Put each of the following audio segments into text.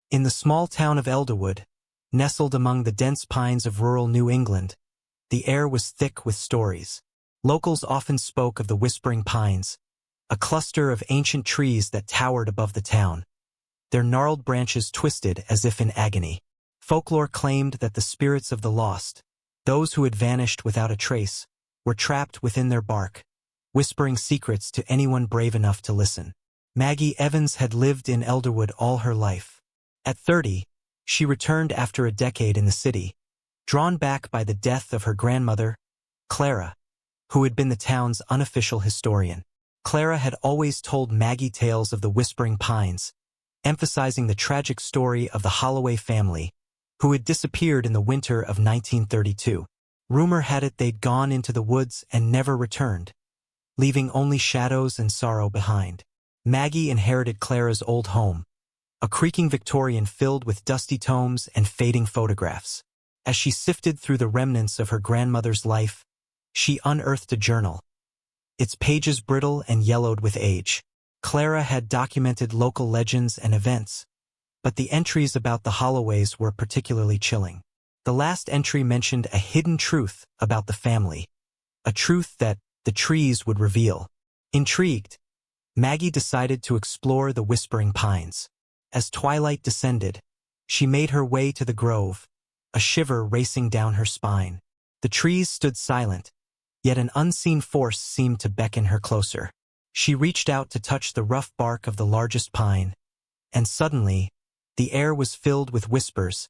In the small town of Elderwood, nestled among the dense pines of rural New England, the air was thick with stories. Locals often spoke of the Whispering Pines, a cluster of ancient trees that towered above the town, their gnarled branches twisted as if in agony. Folklore claimed that the spirits of the lost, those who had vanished without a trace, were trapped within their bark, whispering secrets to anyone brave enough to listen. Maggie Evans had lived in Elderwood all her life. At 30, she returned after a decade in the city, drawn back by the death of her grandmother, Clara, who had been the town's unofficial historian. Clara had always told Maggie tales of the Whispering Pines, emphasizing the tragic story of the Holloway family, who had disappeared in the winter of 1932. Rumor had it they'd gone into the woods and never returned, leaving only shadows and sorrow behind. Maggie inherited Clara's old home, a creaking Victorian filled with dusty tomes and fading photographs. As she sifted through the remnants of her grandmother's life, she unearthed a journal, its pages brittle and yellowed with age. Clara had documented local legends and events, but the entries about the Holloways were particularly chilling. The last entry mentioned a hidden truth about the family, a truth that the trees would reveal. Intrigued, Maggie decided to explore the Whispering Pines. As twilight descended, she made her way to the grove, a shiver racing down her spine. The trees stood silent, yet an unseen force seemed to beckon her closer. She reached out to touch the rough bark of the largest pine, and suddenly, the air was filled with whispers,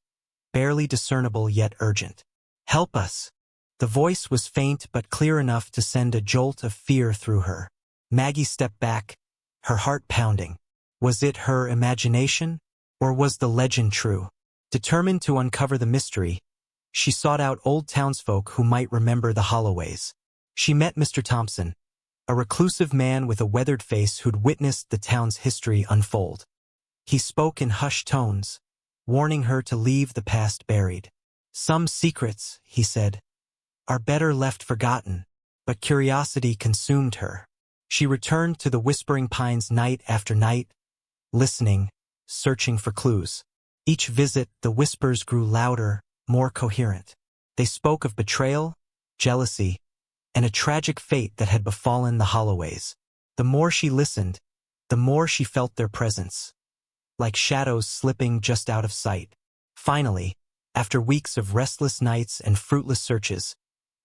barely discernible yet urgent. "Help us!" The voice was faint but clear enough to send a jolt of fear through her. Maggie stepped back, her heart pounding. Was it her imagination, or was the legend true? Determined to uncover the mystery, she sought out old townsfolk who might remember the Holloways. She met Mr. Thompson, a reclusive man with a weathered face who'd witnessed the town's history unfold. He spoke in hushed tones, warning her to leave the past buried. "Some secrets," he said, "are better left forgotten," but curiosity consumed her. She returned to the Whispering Pines night after night, listening, searching for clues. Each visit, the whispers grew louder, more coherent. They spoke of betrayal, jealousy, and a tragic fate that had befallen the Holloways. The more she listened, the more she felt their presence, like shadows slipping just out of sight. Finally, after weeks of restless nights and fruitless searches,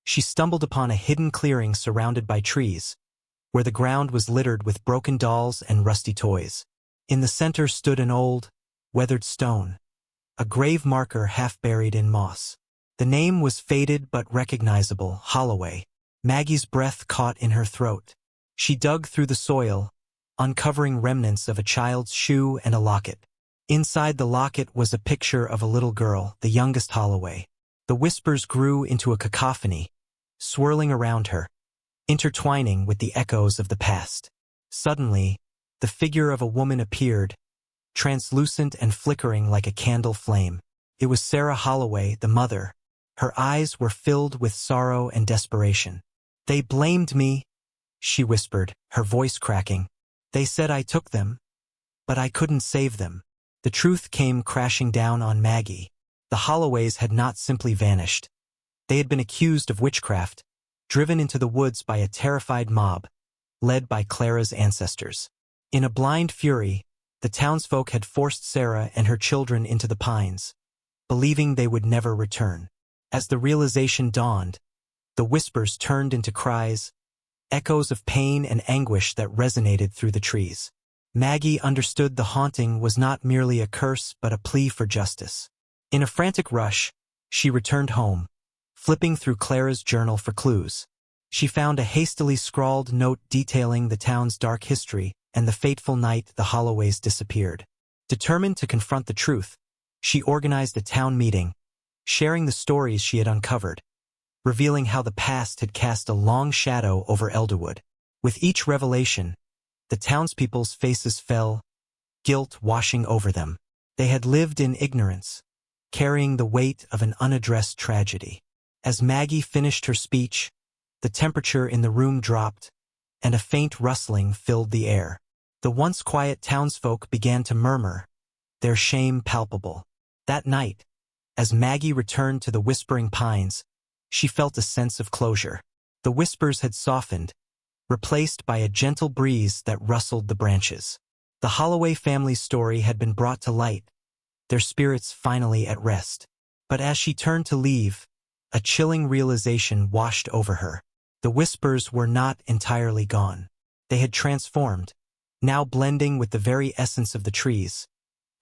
she stumbled upon a hidden clearing surrounded by trees, where the ground was littered with broken dolls and rusty toys. In the center stood an old, weathered stone, a grave marker half buried in moss. The name was faded but recognizable, Holloway. Maggie's breath caught in her throat. She dug through the soil, uncovering remnants of a child's shoe and a locket. Inside the locket was a picture of a little girl, the youngest Holloway. The whispers grew into a cacophony, swirling around her, intertwining with the echoes of the past. Suddenly, the figure of a woman appeared, translucent and flickering like a candle flame. It was Sarah Holloway, the mother. Her eyes were filled with sorrow and desperation. "They blamed me," she whispered, her voice cracking. "They said I took them, but I couldn't save them." The truth came crashing down on Maggie. The Holloways had not simply vanished. They had been accused of witchcraft, driven into the woods by a terrified mob, led by Clara's ancestors. In a blind fury, the townsfolk had forced Sarah and her children into the pines, believing they would never return. As the realization dawned, the whispers turned into cries, echoes of pain and anguish that resonated through the trees. Maggie understood the haunting was not merely a curse but a plea for justice. In a frantic rush, she returned home, flipping through Clara's journal for clues. She found a hastily scrawled note detailing the town's dark history and the fateful night the Holloways disappeared. Determined to confront the truth, she organized a town meeting, sharing the stories she had uncovered, revealing how the past had cast a long shadow over Elderwood. With each revelation, the townspeople's faces fell, guilt washing over them. They had lived in ignorance, carrying the weight of an unaddressed tragedy. As Maggie finished her speech, the temperature in the room dropped, and a faint rustling filled the air. The once quiet townsfolk began to murmur, their shame palpable. That night, as Maggie returned to the Whispering Pines, she felt a sense of closure. The whispers had softened, replaced by a gentle breeze that rustled the branches. The Holloway family's story had been brought to light, their spirits finally at rest. But as she turned to leave, a chilling realization washed over her. The whispers were not entirely gone. They had transformed, now blending with the very essence of the trees,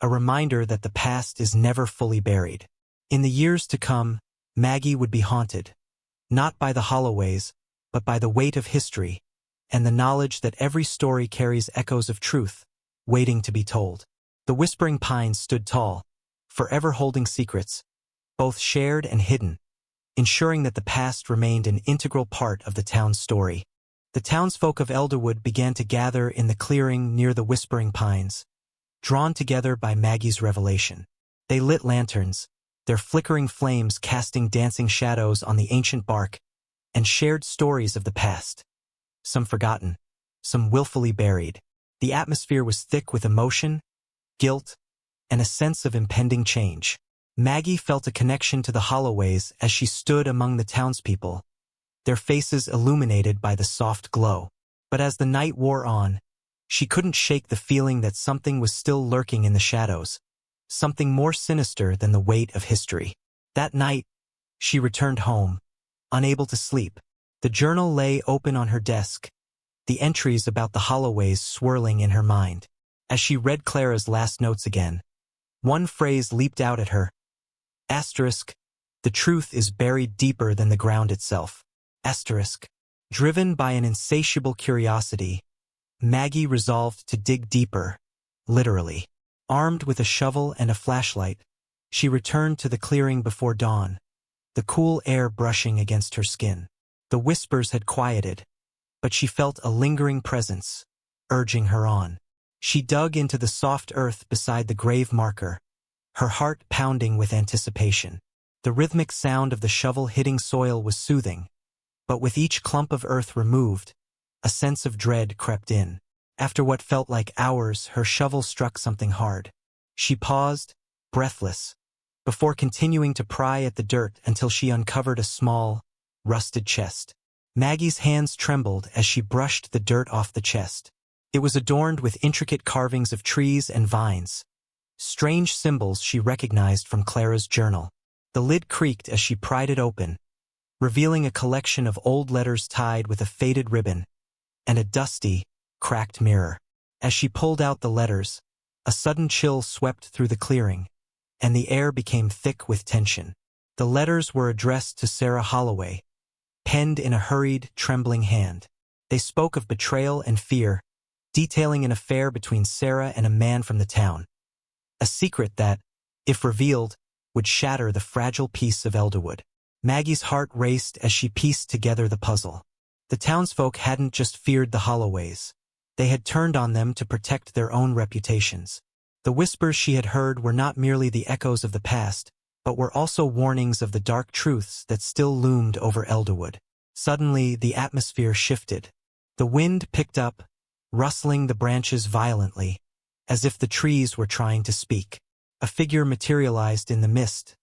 a reminder that the past is never fully buried. In the years to come, Maggie would be haunted, not by the Holloways, but by the weight of history, and the knowledge that every story carries echoes of truth, waiting to be told. The Whispering Pines stood tall, forever holding secrets, both shared and hidden, ensuring that the past remained an integral part of the town's story. The townsfolk of Elderwood began to gather in the clearing near the Whispering Pines, drawn together by Maggie's revelation. They lit lanterns, their flickering flames casting dancing shadows on the ancient bark, and shared stories of the past, some forgotten, some willfully buried. The atmosphere was thick with emotion, guilt, and a sense of impending change. Maggie felt a connection to the Holloways as she stood among the townspeople, their faces illuminated by the soft glow. But as the night wore on, she couldn't shake the feeling that something was still lurking in the shadows, something more sinister than the weight of history. That night, she returned home, unable to sleep. The journal lay open on her desk, the entries about the Holloways swirling in her mind. As she read Clara's last notes again, one phrase leaped out at her. Asterisk, the truth is buried deeper than the ground itself. Asterisk. Driven by an insatiable curiosity, Maggie resolved to dig deeper, literally. Armed with a shovel and a flashlight, she returned to the clearing before dawn, the cool air brushing against her skin. The whispers had quieted, but she felt a lingering presence, urging her on. She dug into the soft earth beside the grave marker, her heart pounding with anticipation. The rhythmic sound of the shovel hitting soil was soothing, but with each clump of earth removed, a sense of dread crept in. After what felt like hours, her shovel struck something hard. She paused, breathless, before continuing to pry at the dirt until she uncovered a small, rusted chest. Maggie's hands trembled as she brushed the dirt off the chest. It was adorned with intricate carvings of trees and vines, strange symbols she recognized from Clara's journal. The lid creaked as she pried it open, revealing a collection of old letters tied with a faded ribbon, and a dusty, cracked mirror. As she pulled out the letters, a sudden chill swept through the clearing, and the air became thick with tension. The letters were addressed to Sarah Holloway, penned in a hurried, trembling hand. They spoke of betrayal and fear, detailing an affair between Sarah and a man from the town. A secret that, if revealed, would shatter the fragile peace of Elderwood. Maggie's heart raced as she pieced together the puzzle. The townsfolk hadn't just feared the Holloways. They had turned on them to protect their own reputations. The whispers she had heard were not merely the echoes of the past, but were also warnings of the dark truths that still loomed over Elderwood. Suddenly, the atmosphere shifted. The wind picked up, rustling the branches violently, as if the trees were trying to speak. A figure materialized in the mist.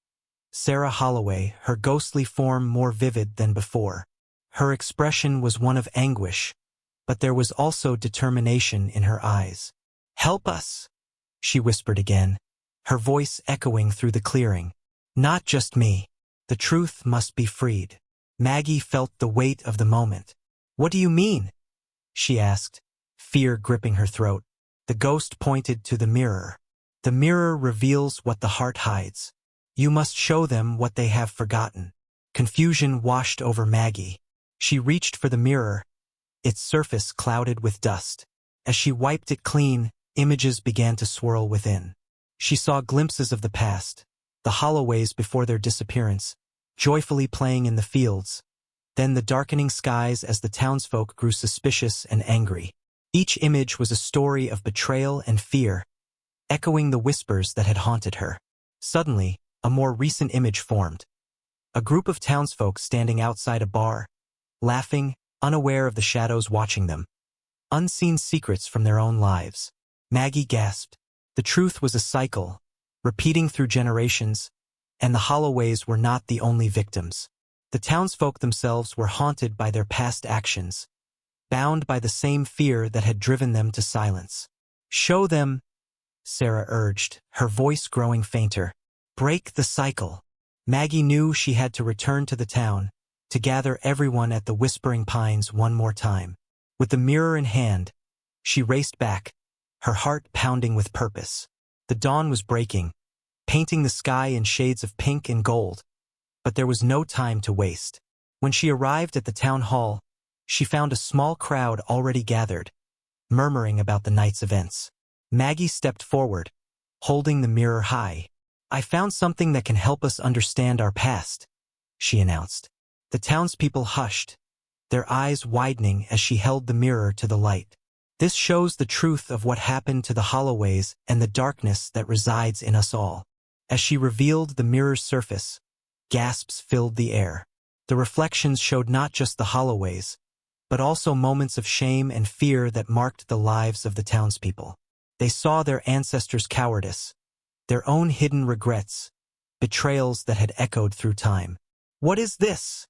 Sarah Holloway, her ghostly form more vivid than before. Her expression was one of anguish, but there was also determination in her eyes. "Help us," she whispered again, her voice echoing through the clearing. "Not just me. The truth must be freed." Maggie felt the weight of the moment. "What do you mean?" she asked, fear gripping her throat. The ghost pointed to the mirror. "The mirror reveals what the heart hides. You must show them what they have forgotten." Confusion washed over Maggie. She reached for the mirror, its surface clouded with dust. As she wiped it clean, images began to swirl within. She saw glimpses of the past, the Holloways before their disappearance, joyfully playing in the fields, then the darkening skies as the townsfolk grew suspicious and angry. Each image was a story of betrayal and fear, echoing the whispers that had haunted her. Suddenly, a more recent image formed. A group of townsfolk standing outside a bar, laughing, unaware of the shadows watching them. Unseen secrets from their own lives. Maggie gasped. The truth was a cycle, repeating through generations, and the Holloways were not the only victims. The townsfolk themselves were haunted by their past actions, bound by the same fear that had driven them to silence. "Show them," Sarah urged, her voice growing fainter. "Break the cycle." Maggie knew she had to return to the town, to gather everyone at the Whispering Pines one more time. With the mirror in hand, she raced back, her heart pounding with purpose. The dawn was breaking, painting the sky in shades of pink and gold, but there was no time to waste. When she arrived at the town hall, she found a small crowd already gathered, murmuring about the night's events. Maggie stepped forward, holding the mirror high. "I found something that can help us understand our past," she announced. The townspeople hushed, their eyes widening as she held the mirror to the light. "This shows the truth of what happened to the Holloways and the darkness that resides in us all." As she revealed the mirror's surface, gasps filled the air. The reflections showed not just the Holloways, but also moments of shame and fear that marked the lives of the townspeople. They saw their ancestors' cowardice, their own hidden regrets, betrayals that had echoed through time. "What is this?"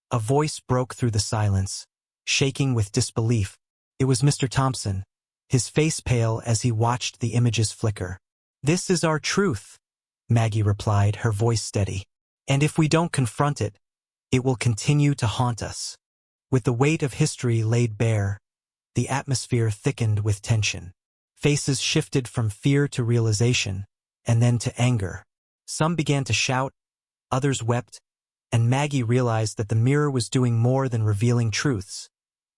A voice broke through the silence, shaking with disbelief. It was Mr. Thompson, his face pale as he watched the images flicker. "This is our truth," Maggie replied, her voice steady. "And if we don't confront it, it will continue to haunt us." With the weight of history laid bare, the atmosphere thickened with tension. Faces shifted from fear to realization, and then to anger. Some began to shout, others wept, and Maggie realized that the mirror was doing more than revealing truths.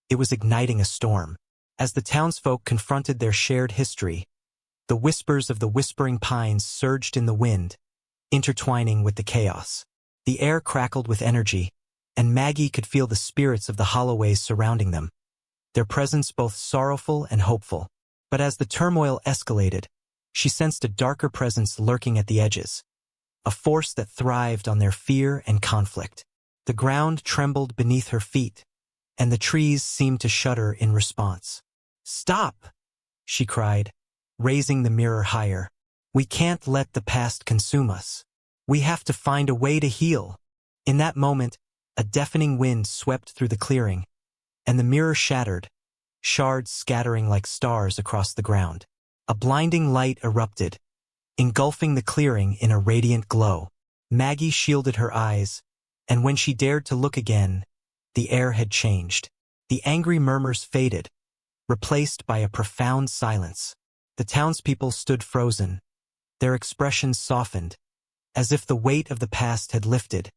It was igniting a storm. As the townsfolk confronted their shared history, the whispers of the Whispering Pines surged in the wind, intertwining with the chaos. The air crackled with energy, and Maggie could feel the spirits of the Holloways surrounding them, their presence both sorrowful and hopeful. But as the turmoil escalated, she sensed a darker presence lurking at the edges, a force that thrived on their fear and conflict. The ground trembled beneath her feet, and the trees seemed to shudder in response. "Stop!" she cried, raising the mirror higher. "We can't let the past consume us. We have to find a way to heal." In that moment, a deafening wind swept through the clearing, and the mirror shattered, shards scattering like stars across the ground. A blinding light erupted, engulfing the clearing in a radiant glow. Maggie shielded her eyes, and when she dared to look again, the air had changed. The angry murmurs faded, replaced by a profound silence. The townspeople stood frozen, their expressions softened, as if the weight of the past had lifted,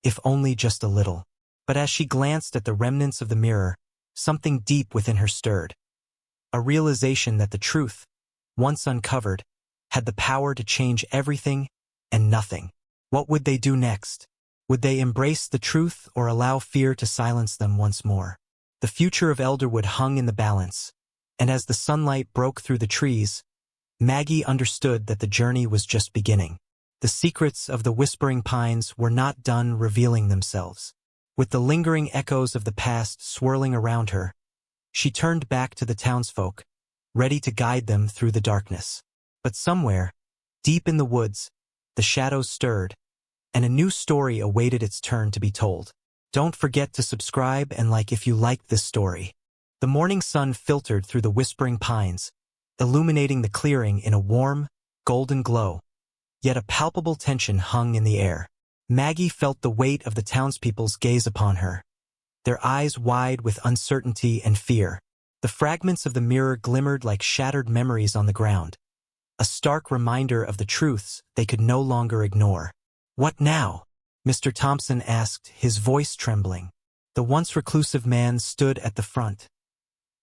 if only just a little. But as she glanced at the remnants of the mirror, something deep within her stirred. A realization that the truth, once uncovered, had the power to change everything and nothing. What would they do next? Would they embrace the truth or allow fear to silence them once more? The future of Elderwood hung in the balance, and as the sunlight broke through the trees, Maggie understood that the journey was just beginning. The secrets of the Whispering Pines were not done revealing themselves. With the lingering echoes of the past swirling around her, she turned back to the townsfolk, ready to guide them through the darkness. But somewhere, deep in the woods, the shadows stirred, and a new story awaited its turn to be told. Don't forget to subscribe and like if you liked this story. The morning sun filtered through the Whispering Pines, illuminating the clearing in a warm, golden glow. Yet a palpable tension hung in the air. Maggie felt the weight of the townspeople's gaze upon her, their eyes wide with uncertainty and fear. The fragments of the mirror glimmered like shattered memories on the ground, a stark reminder of the truths they could no longer ignore. "What now?" Mr. Thompson asked, his voice trembling. The once reclusive man stood at the front,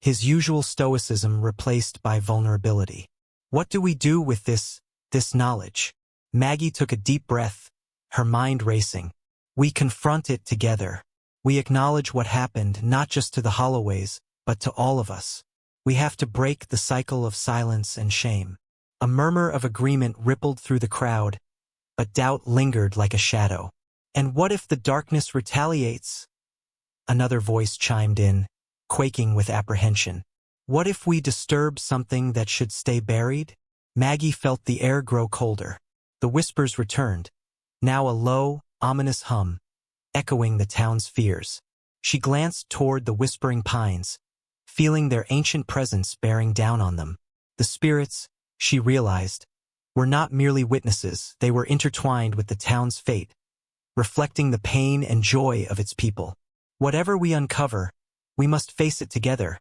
his usual stoicism replaced by vulnerability. "What do we do with this knowledge?" Maggie took a deep breath, her mind racing. "We confront it together. We acknowledge what happened not just to the Holloways, but to all of us. We have to break the cycle of silence and shame." A murmur of agreement rippled through the crowd, but doubt lingered like a shadow. "And what if the darkness retaliates?" Another voice chimed in, quaking with apprehension. "What if we disturb something that should stay buried?" Maggie felt the air grow colder. The whispers returned, now a low, ominous hum, echoing the town's fears. She glanced toward the whispering pines, feeling their ancient presence bearing down on them. The spirits, she realized, were not merely witnesses, they were intertwined with the town's fate, reflecting the pain and joy of its people. Whatever we uncover, we must face it together,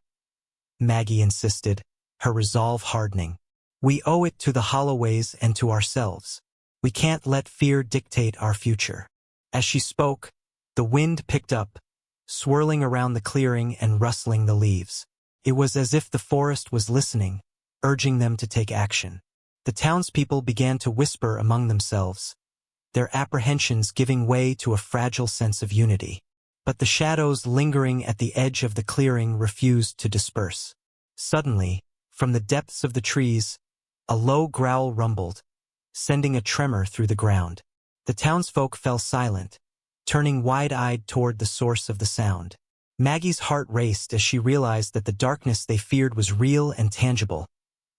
Maggie insisted, her resolve hardening. We owe it to the Holloways and to ourselves. We can't let fear dictate our future. As she spoke, the wind picked up, swirling around the clearing and rustling the leaves. It was as if the forest was listening, urging them to take action. The townspeople began to whisper among themselves, their apprehensions giving way to a fragile sense of unity. But the shadows lingering at the edge of the clearing refused to disperse. Suddenly, from the depths of the trees, a low growl rumbled, sending a tremor through the ground. The townsfolk fell silent, turning wide-eyed toward the source of the sound. Maggie's heart raced as she realized that the darkness they feared was real and tangible,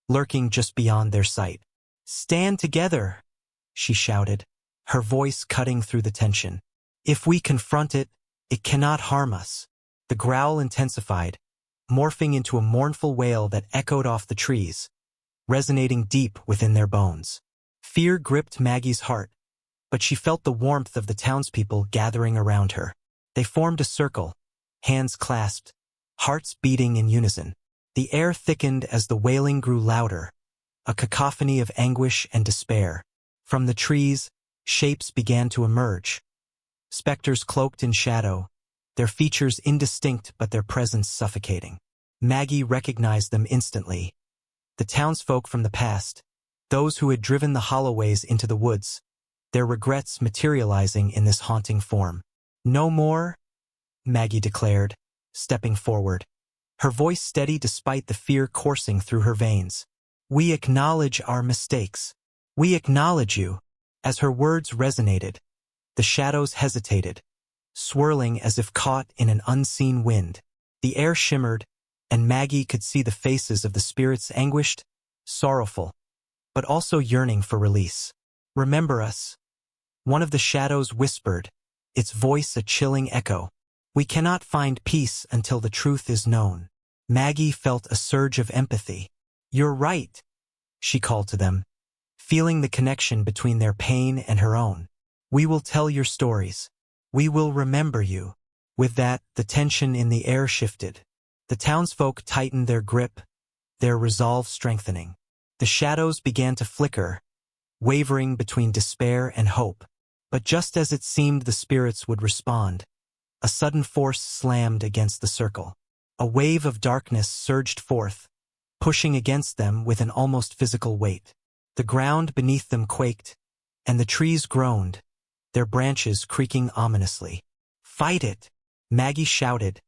lurking just beyond their sight. "Stand together," she shouted, her voice cutting through the tension. "If we confront it, it cannot harm us." The growl intensified, morphing into a mournful wail that echoed off the trees, resonating deep within their bones. Fear gripped Maggie's heart, but she felt the warmth of the townspeople gathering around her. They formed a circle, hands clasped, hearts beating in unison. The air thickened as the wailing grew louder, a cacophony of anguish and despair. From the trees, shapes began to emerge. Specters cloaked in shadow, their features indistinct but their presence suffocating. Maggie recognized them instantly. The townsfolk from the past, those who had driven the Holloways into the woods, their regrets materializing in this haunting form. "No more," Maggie declared, stepping forward, her voice steady despite the fear coursing through her veins. "We acknowledge our mistakes. We acknowledge you." As her words resonated, the shadows hesitated, swirling as if caught in an unseen wind. The air shimmered, and Maggie could see the faces of the spirits anguished, sorrowful, but also yearning for release. "Remember us," one of the shadows whispered, its voice a chilling echo. "We cannot find peace until the truth is known." Maggie felt a surge of empathy. "You're right," she called to them, feeling the connection between their pain and her own. "We will tell your stories. We will remember you." With that, the tension in the air shifted. The townsfolk tightened their grip, their resolve strengthening. The shadows began to flicker, wavering between despair and hope. But just as it seemed the spirits would respond, a sudden force slammed against the circle. A wave of darkness surged forth, pushing against them with an almost physical weight. The ground beneath them quaked, and the trees groaned, their branches creaking ominously. "Fight it!" Maggie shouted,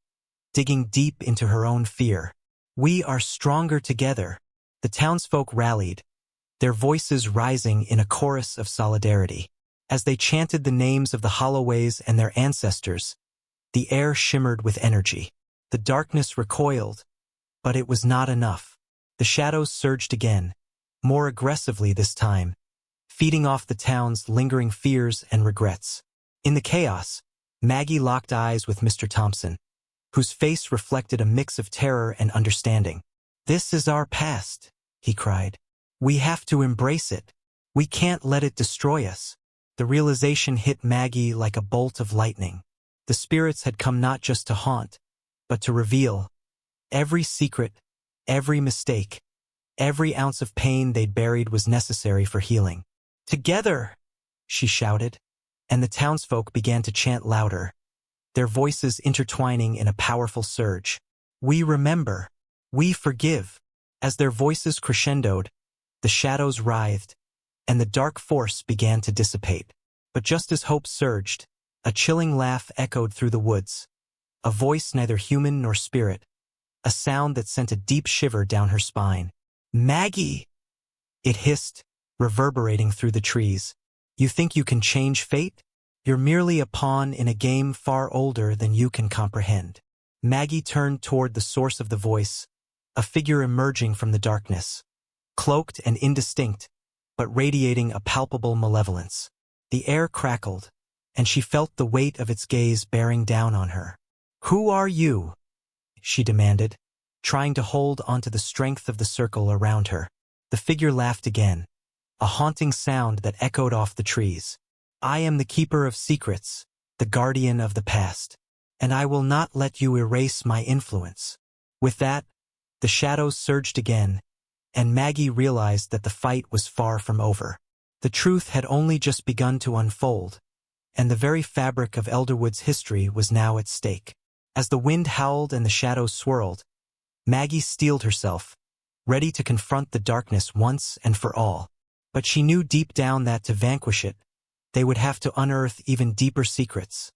digging deep into her own fear. "We are stronger together." The townsfolk rallied, their voices rising in a chorus of solidarity. As they chanted the names of the Holloways and their ancestors, the air shimmered with energy. The darkness recoiled, but it was not enough. The shadows surged again, more aggressively this time, feeding off the town's lingering fears and regrets. In the chaos, Maggie locked eyes with Mr. Thompson, whose face reflected a mix of terror and understanding. "This is our past," he cried. "We have to embrace it. We can't let it destroy us." The realization hit Maggie like a bolt of lightning. The spirits had come not just to haunt, but to reveal. Every secret, every mistake, every ounce of pain they'd buried was necessary for healing. "Together!" she shouted, and the townsfolk began to chant louder, their voices intertwining in a powerful surge. "We remember. We forgive." As their voices crescendoed, the shadows writhed, and the dark force began to dissipate. But just as hope surged, a chilling laugh echoed through the woods, a voice neither human nor spirit, a sound that sent a deep shiver down her spine. "Maggie!" it hissed, reverberating through the trees. "You think you can change fate? You're merely a pawn in a game far older than you can comprehend." Maggie turned toward the source of the voice, a figure emerging from the darkness. cloaked and indistinct, but radiating a palpable malevolence. The air crackled, and she felt the weight of its gaze bearing down on her. "Who are you?" she demanded, trying to hold onto the strength of the circle around her. The figure laughed again, a haunting sound that echoed off the trees. "I am the keeper of secrets, the guardian of the past, and I will not let you erase my influence." With that, the shadows surged again, and Maggie realized that the fight was far from over. The truth had only just begun to unfold, and the very fabric of Elderwood's history was now at stake. As the wind howled and the shadows swirled, Maggie steeled herself, ready to confront the darkness once and for all. But she knew deep down that to vanquish it, they would have to unearth even deeper secrets,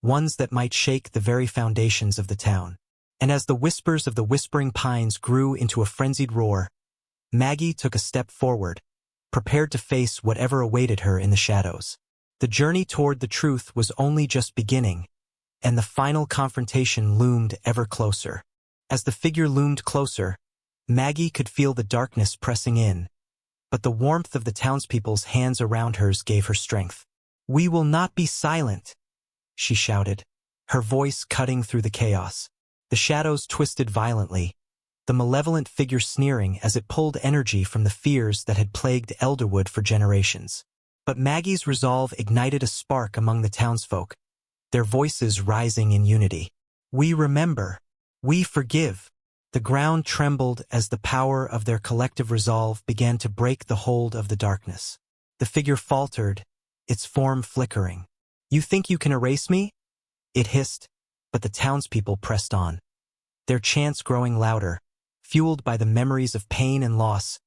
ones that might shake the very foundations of the town. And as the whispers of the whispering pines grew into a frenzied roar, Maggie took a step forward, prepared to face whatever awaited her in the shadows. The journey toward the truth was only just beginning, and the final confrontation loomed ever closer. As the figure loomed closer, Maggie could feel the darkness pressing in, but the warmth of the townspeople's hands around hers gave her strength. "We will not be silent," she shouted, her voice cutting through the chaos. The shadows twisted violently, the malevolent figure sneering as it pulled energy from the fears that had plagued Elderwood for generations. But Maggie's resolve ignited a spark among the townsfolk, their voices rising in unity. "We remember. We forgive." The ground trembled as the power of their collective resolve began to break the hold of the darkness. The figure faltered, its form flickering. "You think you can erase me?" it hissed, but the townspeople pressed on, their chants growing louder, fueled by the memories of pain and loss,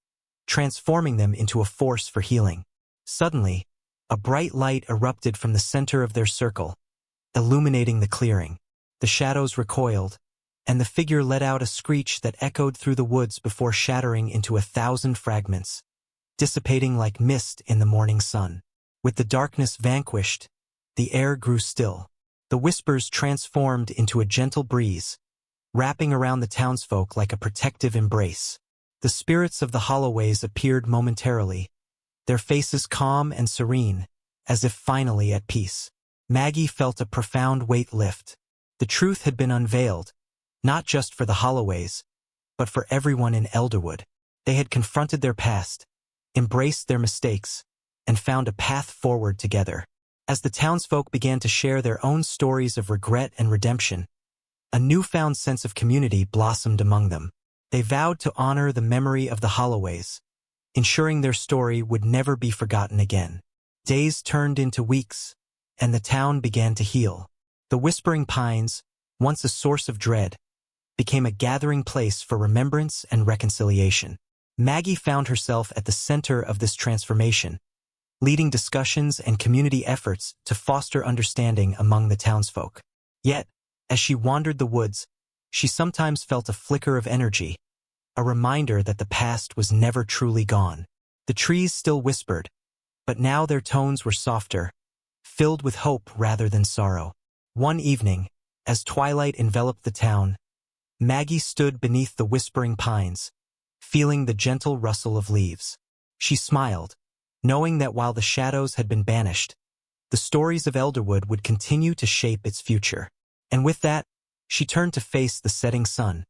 transforming them into a force for healing. Suddenly, a bright light erupted from the center of their circle, illuminating the clearing. The shadows recoiled, and the figure let out a screech that echoed through the woods before shattering into 1,000 fragments, dissipating like mist in the morning sun. With the darkness vanquished, the air grew still. The whispers transformed into a gentle breeze, wrapping around the townsfolk like a protective embrace. The spirits of the Holloways appeared momentarily, their faces calm and serene, as if finally at peace. Maggie felt a profound weight lift. The truth had been unveiled, not just for the Holloways, but for everyone in Elderwood. They had confronted their past, embraced their mistakes, and found a path forward together. As the townsfolk began to share their own stories of regret and redemption, a newfound sense of community blossomed among them. They vowed to honor the memory of the Holloways, ensuring their story would never be forgotten again. Days turned into weeks, and the town began to heal. The Whispering Pines, once a source of dread, became a gathering place for remembrance and reconciliation. Maggie found herself at the center of this transformation, leading discussions and community efforts to foster understanding among the townsfolk. Yet, as she wandered the woods, she sometimes felt a flicker of energy, a reminder that the past was never truly gone. The trees still whispered, but now their tones were softer, filled with hope rather than sorrow. One evening, as twilight enveloped the town, Maggie stood beneath the whispering pines, feeling the gentle rustle of leaves. She smiled, knowing that while the shadows had been banished, the stories of Elderwood would continue to shape its future. And with that, she turned to face the setting sun,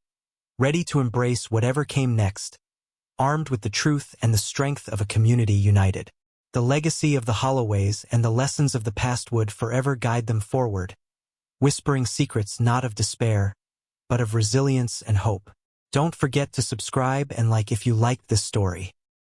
ready to embrace whatever came next, armed with the truth and the strength of a community united. The legacy of the Holloways and the lessons of the past would forever guide them forward, whispering secrets not of despair, but of resilience and hope. Don't forget to subscribe and like if you liked this story.